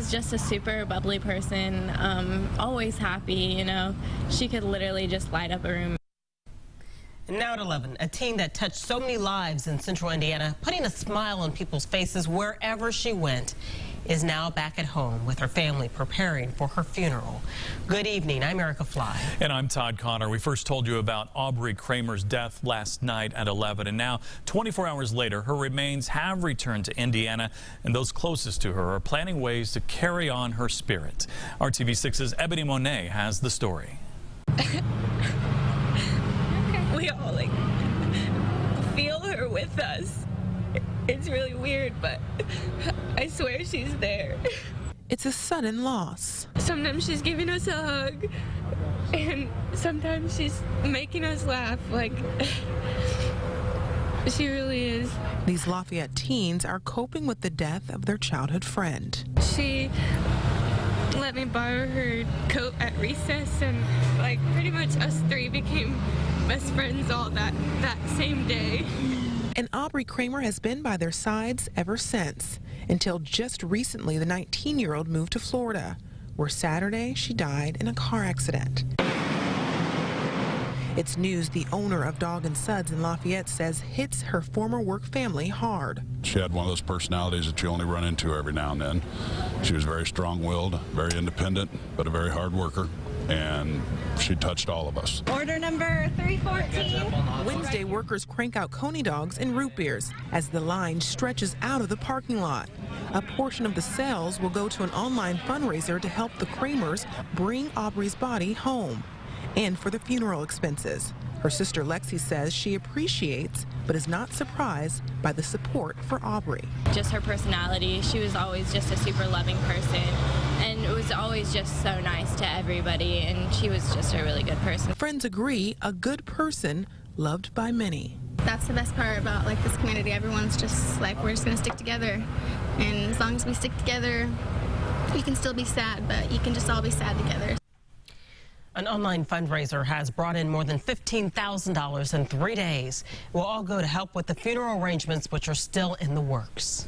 was just a super bubbly person, always happy, you know. She could literally just light up a room. And now at 11, a teen that touched so many lives in central Indiana, putting a smile on people's faces wherever she went, is now back at home with her family preparing for her funeral. Good evening, I'm Erica Fly. And I'm Todd Connor. We first told you about Aubrey Kramer's death last night at 11, and now 24 hours later, her remains have returned to Indiana, and those closest to her are planning ways to carry on her spirit. RTV6's Ebony Monet has the story. We all feel her with us. It's really weird, but I swear she's there. It's a sudden loss. Sometimes she's giving us a hug, and sometimes she's making us laugh. She really is. These Lafayette teens are coping with the death of their childhood friend. She let me borrow her coat at recess, and pretty much us three became best friends all that same day. And Aubrey Kramer has been by their sides ever since, until just recently the 19-year-old moved to Florida, where Saturday she died in a car accident. It's news the owner of Dog and Suds in Lafayette says hits her former work family hard. She had one of those personalities that you only run into every now and then. She was very strong-willed, very independent, but a very hard worker, and she touched all of us. Order number 314. Wednesday, workers crank out Coney dogs and root beers as the line stretches out of the parking lot. A portion of the sales will go to an online fundraiser to help the Kramers bring Aubrey's body home, and for the funeral expenses. Her sister Lexi says she appreciates but is not surprised by the support for Aubrey. Just her personality. She was always just a super loving person, and it was always just so nice to everybody, and she was just a really good person. Friends agree, a good person loved by many. That's the best part about this community. Everyone's just we're just gonna stick together, and as long as we stick together, you can still be sad, but you can just all be sad together. An online fundraiser has brought in more than $15,000 in 3 days. It will all go to help with the funeral arrangements, which are still in the works.